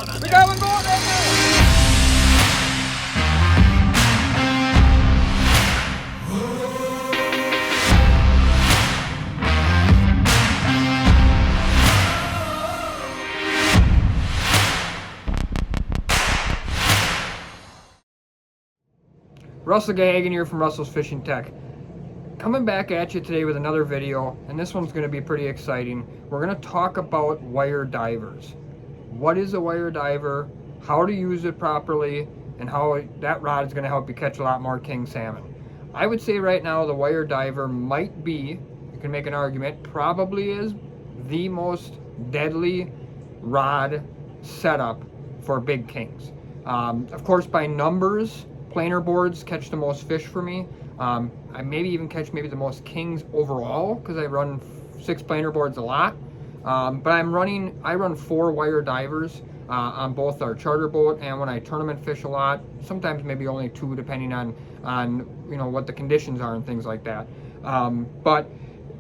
We got one going right now. Russell Gahagan here from Russell's Fishing Tech. Coming back at you today with another video, and this one's going to be pretty exciting. We're going to talk about wire divers. What is a wire diver, how to use it properly, and how that rod is going to help you catch a lot more king salmon. I would say right now the wire diver might be, you can make an argument, probably is the most deadly rod setup for big kings. Of course, by numbers, planer boards catch the most fish for me. I maybe even catch the most kings overall because I run 6 planer boards a lot. But I run 4 wire divers on both our charter boat and when I tournament fish a lot. Sometimes maybe only 2 depending on what the conditions are and things like that. But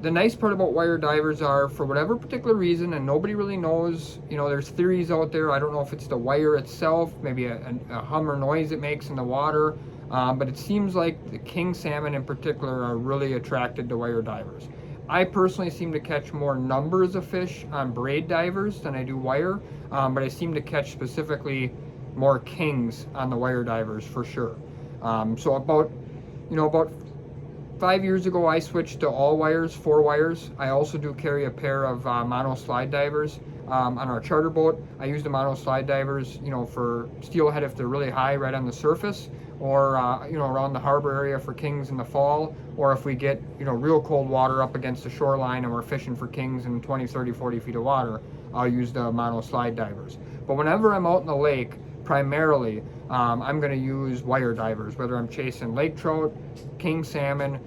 the nice part about wire divers are, for whatever particular reason, and nobody really knows, there's theories out there. I don't know if it's the wire itself, maybe a hum or noise it makes in the water, but it seems like the king salmon in particular are really attracted to wire divers. I personally seem to catch more numbers of fish on braid divers than I do wire, but I seem to catch specifically more kings on the wire divers for sure. So about 5 years ago, I switched to all wires, 4 wires. I also do carry a pair of mono slide divers on our charter boat. I use the mono slide divers, for steelhead if they're really high right on the surface, or around the harbor area for kings in the fall, or if we get real cold water up against the shoreline and we're fishing for kings in 20, 30, 40 feet of water, I'll use the mono slide divers. But whenever I'm out in the lake, primarily, I'm going to use wire divers, whether I'm chasing lake trout, king salmon,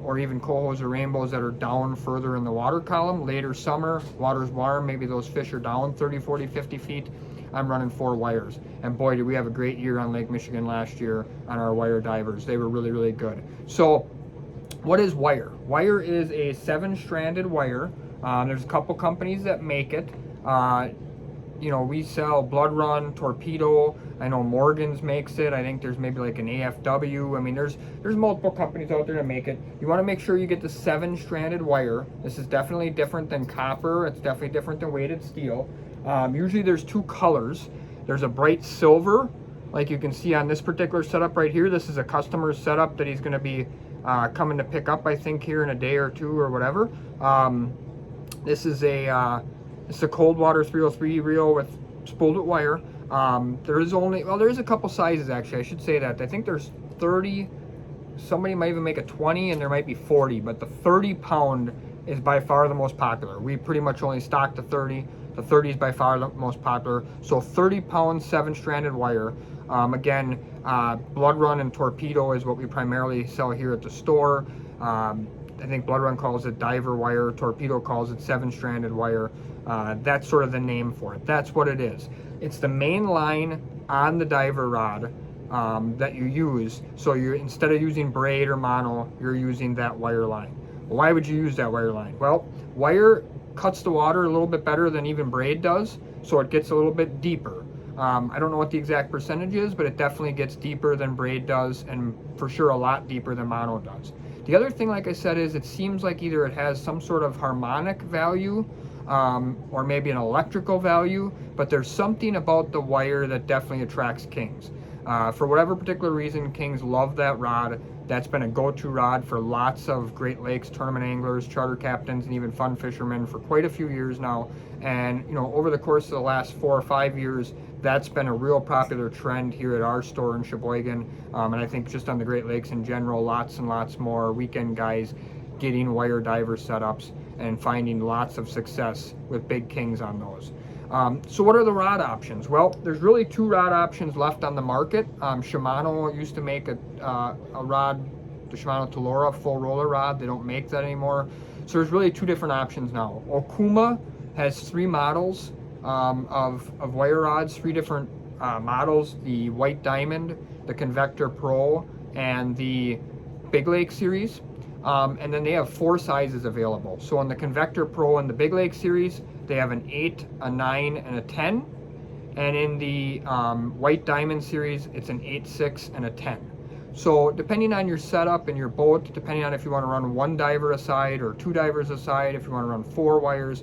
or even cohos or rainbows that are down further in the water column. Later summer, water's warm, maybe those fish are down 30, 40, 50 feet. I'm running 4 wires. And boy, did we have a great year on Lake Michigan last year on our wire divers. They were really, really good. So what is wire? Wire is a 7-stranded wire. There's a couple companies that make it. We sell Blood Run, Torpedo. I know Morgan's makes it. I think there's maybe like an AFW. I mean, there's multiple companies out there that make it. You want to make sure you get the 7-stranded wire. This is definitely different than copper. It's definitely different than weighted steel. Usually there's 2 colors. There's a bright silver, like you can see on this particular setup right here. This is a customer's setup that he's going to be coming to pick up, I think, here in a day or 2 or whatever. This is it's a Coldwater 303 reel with spooled with wire. There's a couple sizes actually, I should say that. I think there's 30, somebody might even make a 20, and there might be 40, but the 30 pound is by far the most popular. We pretty much only stock the 30. The 30 is by far the most popular. So 30 pound 7-stranded wire. Again, Blood Run and Torpedo is what we primarily sell here at the store. I think Blood Run calls it diver wire, Torpedo calls it 7-stranded wire. That's sort of the name for it. That's what it is. It's the main line on the diver rod that you use. So instead of using braid or mono, you're using that wire line. Why would you use that wire line? Well, wire cuts the water a little bit better than even braid does, so it gets a little bit deeper. I don't know what the exact percentage is, but it definitely gets deeper than braid does, and for sure a lot deeper than mono does. The other thing, like I said, is it seems like either it has some sort of harmonic value or maybe an electrical value, but there's something about the wire that definitely attracts kings. For whatever particular reason, kings love that rod. That's been a go-to rod for lots of Great Lakes tournament anglers, charter captains, and even fun fishermen for quite a few years now. And over the course of the last 4 or 5 years, that's been a real popular trend here at our store in Sheboygan. And I think just on the Great Lakes in general, lots and lots more weekend guys getting wire diver setups and finding lots of success with big kings on those. So what are the rod options? Well, there's really 2 rod options left on the market. Shimano used to make a rod, the Shimano Telora full roller rod. They don't make that anymore. So there's really 2 different options now. Okuma has 3 models of wire rods, 3 different models: the White Diamond, the Convector Pro, and the Big Lake series. And then they have 4 sizes available. So on the Convector Pro and the Big Lake series, they have an 8, a 9, and a 10. and in the White Diamond series, it's an 8.6 and a 10. So depending on your setup and your boat, depending on if you want to run one diver aside or two divers aside, if you want to run 4 wires,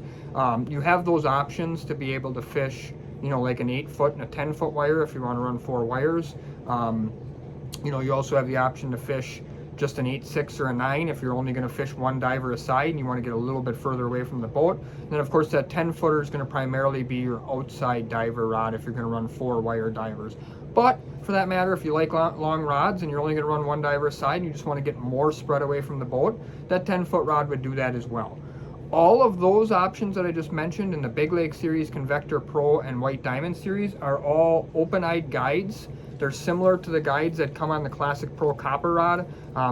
you have those options to be able to fish, you know, like an 8-foot and a 10-foot wire if you want to run 4 wires. You know, you also have the option to fish just an 8.6 or a 9 if you're only going to fish one diver aside and you want to get a little bit further away from the boat. And then of course that 10-footer is going to primarily be your outside diver rod if you're going to run 4 wire divers. But for that matter, if you like long rods and you're only going to run one diver aside and you just want to get more spread away from the boat, that 10-foot rod would do that as well. All of those options that I just mentioned in the Big Lake series, Convector Pro, and White Diamond series are all open-eyed guides. They're similar to the guides that come on the Classic Pro copper rod,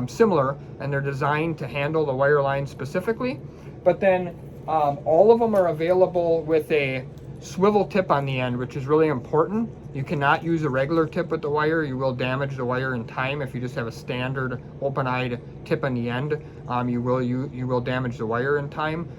similar, and they're designed to handle the wire line specifically. But then all of them are available with a swivel tip on the end, which is really important. You cannot use a regular tip with the wire. You will damage the wire in time if you just have a standard open-eyed tip on the end. You will damage the wire in time.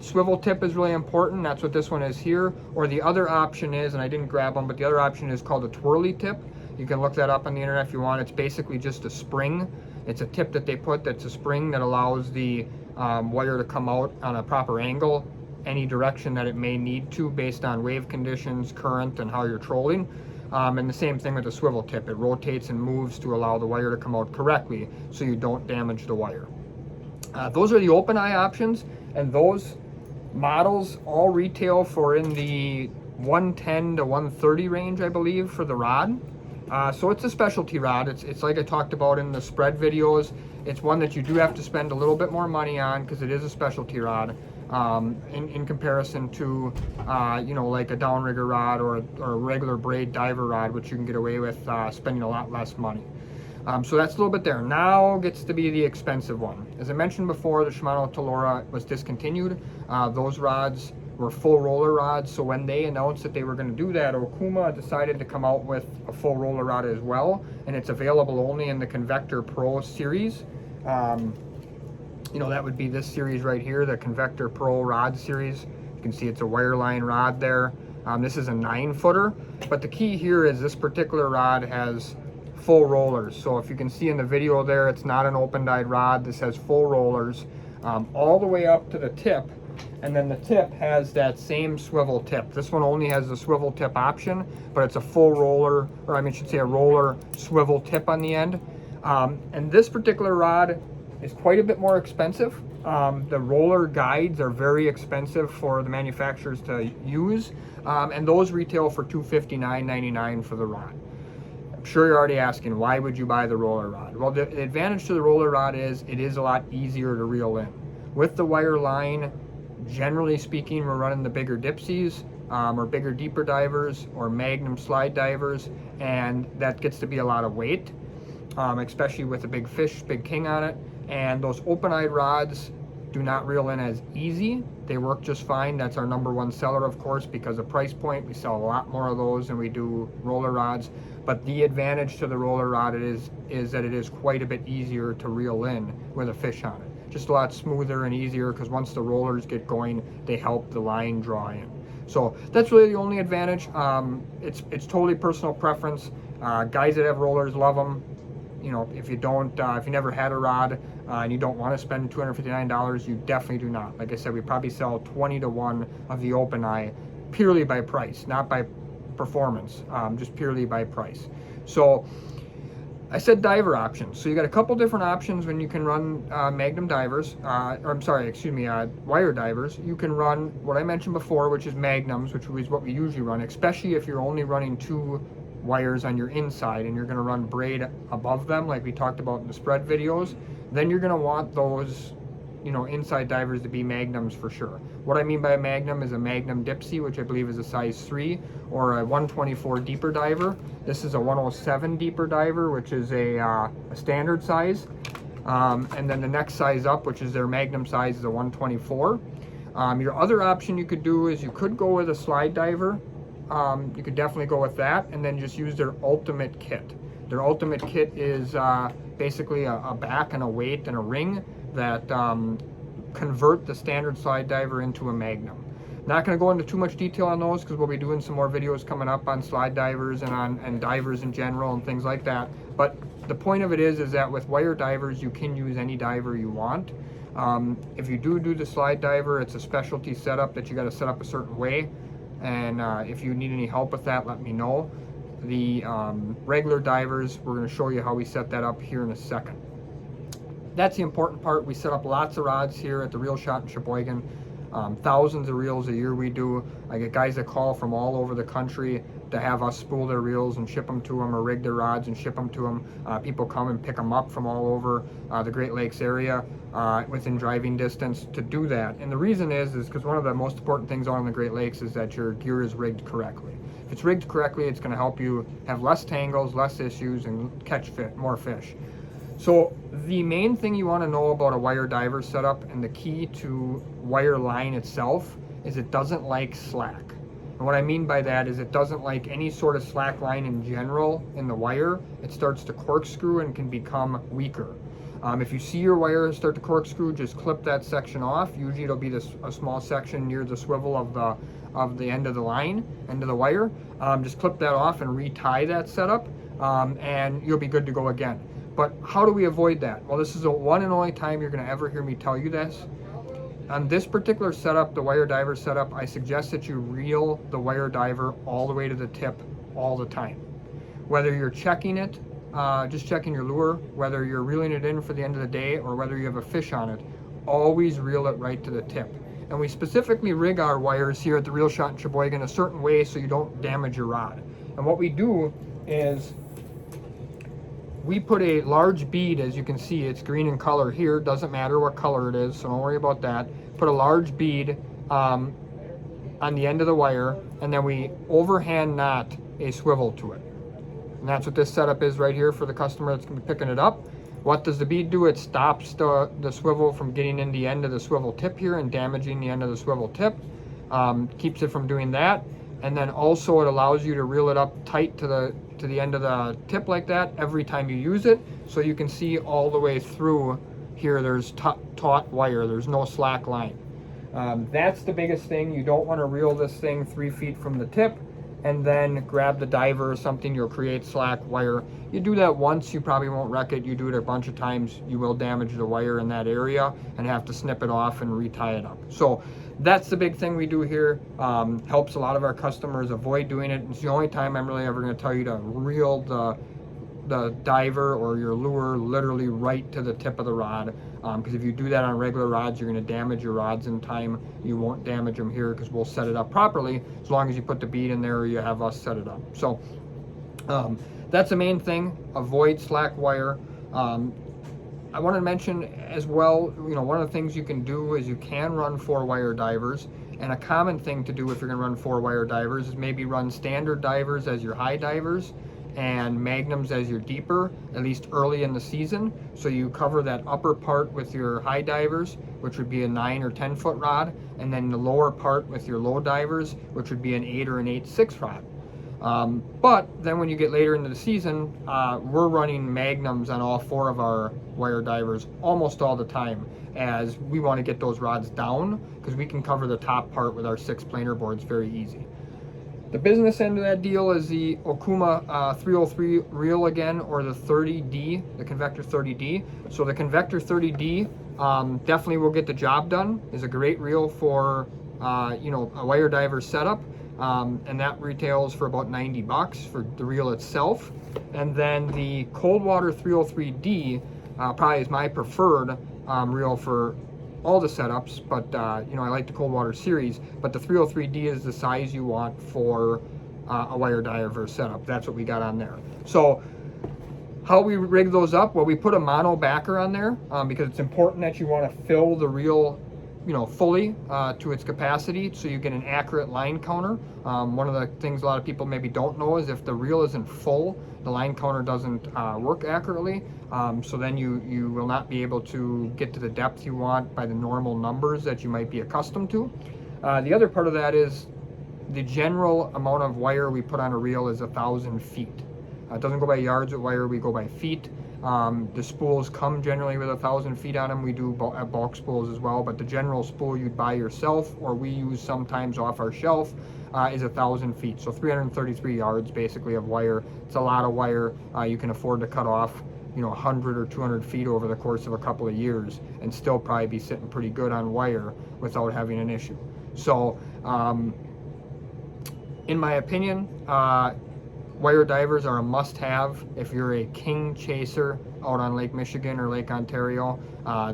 Swivel tip is really important. That's what this one is here. Or the other option is, and I didn't grab them, but the other option is called a twirly tip. You can look that up on the internet if you want. It's basically just a spring. It's a tip that they put that's a spring that allows the wire to come out on a proper angle, any direction that it may need to based on wave conditions, current, and how you're trolling. And the same thing with the swivel tip. It rotates and moves to allow the wire to come out correctly so you don't damage the wire. Those are the open eye options, and those models all retail for in the 110 to 130 range, I believe, for the rod. So it's a specialty rod. It's like I talked about in the spread videos. It's one that you do have to spend a little bit more money on because it is a specialty rod in comparison to you know, like a downrigger rod or a regular braid diver rod, which you can get away with spending a lot less money. So that's a little bit there. Now gets to be the expensive one. As I mentioned before, the Shimano Talora was discontinued. Those rods were full roller rods, so when they announced that they were going to do that, Okuma decided to come out with a full roller rod as well, and it's available only in the Convector Pro series. You know, that would be this series right here, the Convector Pro rod series. You can see it's a wireline rod there. This is a 9-footer, but the key here is this particular rod has full rollers. So if you can see in the video there, it's not an open-eyed rod. This has full rollers all the way up to the tip, and then the tip has that same swivel tip. This one only has the swivel tip option, but it's a full roller, or I should say a roller swivel tip on the end. And this particular rod is quite a bit more expensive. The roller guides are very expensive for the manufacturers to use, and those retail for $259.99 for the rod. I'm sure you're already asking, why would you buy the roller rod? Well, the advantage to the roller rod is it is a lot easier to reel in. With the wire line, generally speaking, we're running the bigger dipsies or bigger deeper divers or Magnum slide divers, and that gets to be a lot of weight, especially with a big fish, big king on it. And those open-eyed rods do not reel in as easy. They work just fine. That's our #1 seller, of course, because of price point. We sell a lot more of those than we do roller rods. But the advantage to the roller rod is that it is quite a bit easier to reel in with a fish on it. Just a lot smoother and easier because once the rollers get going, they help the line draw in. So that's really the only advantage. It's totally personal preference. Guys that have rollers love them. You know, if you don't, if you never had a rod and you don't want to spend $259, you definitely do not. Like I said, we probably sell 20 to 1 of the open eye purely by price, not by performance, just purely by price. So I said diver options. So you got a couple different options when you can run Magnum divers, wire divers. You can run what I mentioned before, which is Magnums, which is what we usually run, especially if you're only running 2 wires on your inside and you're going to run braid above them like we talked about in the spread videos. Then you're going to want those, you know, inside divers to be Magnums for sure. What I mean by a Magnum is a Magnum Dipsy, which I believe is a size 3, or a 124 deeper diver. This is a 107 deeper diver, which is a standard size. And then the next size up, which is their Magnum size, is a 124. Your other option you could do is you could go with a slide diver. You could definitely go with that, and then just use their ultimate kit. Their ultimate kit is basically a back and a weight and a ring that convert the standard slide diver into a Magnum. Not going to go into too much detail on those because we'll be doing some more videos coming up on slide divers and divers in general and things like that. But the point of it is that with wire divers, you can use any diver you want. If you do the slide diver, it's a specialty setup that you got to set up a certain way. And if you need any help with that, let me know. The regular divers, we're going to show you how we set that up here in a second. That's the important part. We set up lots of rods here at the Reel Shot in Sheboygan. Thousands of reels a year we do. I get guys that call from all over the country to have us spool their reels and ship them to them, or rig their rods and ship them to them. People come and pick them up from all over the Great Lakes area within driving distance to do that. And the reason is because one of the most important things on the Great Lakes is that your gear is rigged correctly. If it's rigged correctly, it's going to help you have less tangles, less issues, and catch more fish. So the main thing you want to know about a wire diver setup, and the key to wire line itself, is it doesn't like slack. And what I mean by that is it doesn't like any sort of slack line in general in the wire. It starts to corkscrew and can become weaker. If you see your wire start to corkscrew, just clip that section off. Usually it'll be a small section near the swivel of the end of the line, end of the wire. Just clip that off and retie that setup, and you'll be good to go again. But how do we avoid that? Well, this is the one and only time you're going to ever hear me tell you this. On this particular setup, the wire diver setup, I suggest that you reel the wire diver all the way to the tip all the time. Whether you're checking it, just checking your lure, whether you're reeling it in for the end of the day, or whether you have a fish on it, always reel it right to the tip. And we specifically rig our wires here at the Reel Shot in Sheboygan a certain way so you don't damage your rod. And what we do is we put a large bead, as you can see, it's green in color here, doesn't matter what color it is, so don't worry about that. Put a large bead on the end of the wire, and then we overhand knot a swivel to it. And that's what this setup is right here for the customer that's going to be picking it up. What does the bead do? It stops the swivel from getting in the end of the swivel tip here and damaging the end of the swivel tip. Keeps it from doing that. And then also it allows you to reel it up tight to the end of the tip like that every time you use it, so you can see all the way through here there's taut wire, there's no slack line. That's the biggest thing. You don't want to reel this thing 3 feet from the tip and then grab the diver or something. You'll create slack wire. You do that once, you probably won't wreck it. You do it a bunch of times, you will damage the wire in that area and have to snip it off and retie it up. So that's the big thing we do here. Helps a lot of our customers avoid doing it. It's the only time I'm really ever going to tell you to reel the diver or your lure literally right to the tip of the rod, because if you do that on regular rods, you're going to damage your rods in time. You won't damage them here because we'll set it up properly as long as you put the bead in there or you have us set it up. So that's the main thing. Avoid slack wire. I want to mention as well, one of the things you can do is you can run 4-wire divers. And a common thing to do if you're going to run 4-wire divers is maybe run standard divers as your high divers and magnums as your deeper, at least early in the season. So you cover that upper part with your high divers, which would be a 9 or 10 foot rod, and then the lower part with your low divers, which would be an 8 or an 8/6 rod. But then when you get later into the season, we're running magnums on all 4 of our wire divers almost all the time, as we want to get those rods down because we can cover the top part with our 6 planer boards very easy. The business end of that deal is the Okuma 303 reel again, or the 30D, the Convector 30D. So the Convector 30D definitely will get the job done. Is a great reel for a wire diver setup. And that retails for about $90 for the reel itself. And then the Coldwater 303D probably is my preferred reel for all the setups, but I like the Coldwater series, but the 303D is the size you want for a wire diver setup. That's what we got on there. So how we rig those up? Well, we put a mono backer on there because it's important that you want to fill the reel fully to its capacity, so you get an accurate line counter. One of the things a lot of people maybe don't know is if the reel isn't full, the line counter doesn't work accurately. So then you will not be able to get to the depth you want by the normal numbers that you might be accustomed to. The other part of that is the general amount of wire we put on a reel is 1,000 feet. It doesn't go by yards of wire, we go by feet. The spools come generally with 1,000 feet on them. We do bulk spools as well, but the general spool you'd buy yourself, or we use sometimes off our shelf, is 1,000 feet. So 333 yards basically of wire. It's a lot of wire. You can afford to cut off 100 or 200 feet over the course of a couple of years and still probably be sitting pretty good on wire without having an issue. So in my opinion, wire divers are a must-have if you're a king chaser out on Lake Michigan or Lake Ontario.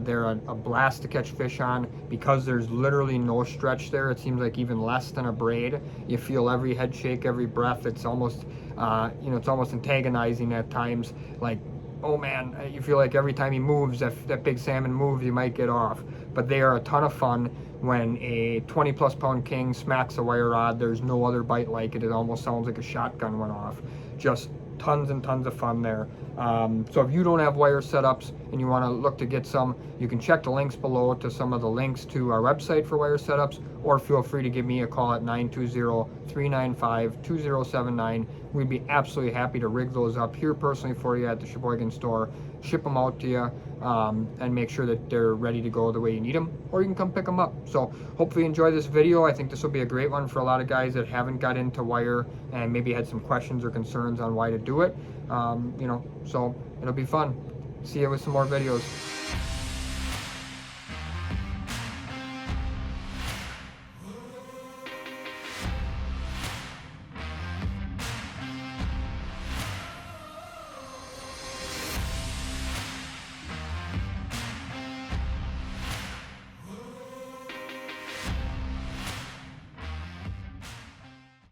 They're a blast to catch fish on because there's literally no stretch there. It seems like even less than a braid. You feel every head shake, every breath. It's almost, it's almost antagonizing at times. Like, oh man, you feel like every time he moves, if that big salmon moves, you might get off. But they are a ton of fun. When a 20+ pound king smacks a wire rod, there's no other bite like it. It almost sounds like a shotgun went off. Just tons and tons of fun there. So if you don't have wire setups and you want to look to get some, you can check the links below to some of the links to our website for wire setups, or feel free to give me a call at 920-395-2079. We'd be absolutely happy to rig those up here personally for you at the Sheboygan store, ship them out to you, and make sure that they're ready to go the way you need them, or you can come pick them up. So hopefully you enjoy this video. I think this will be a great one for a lot of guys that haven't got into wire and maybe had some questions or concerns on why to do it. So it'll be fun. See you with some more videos.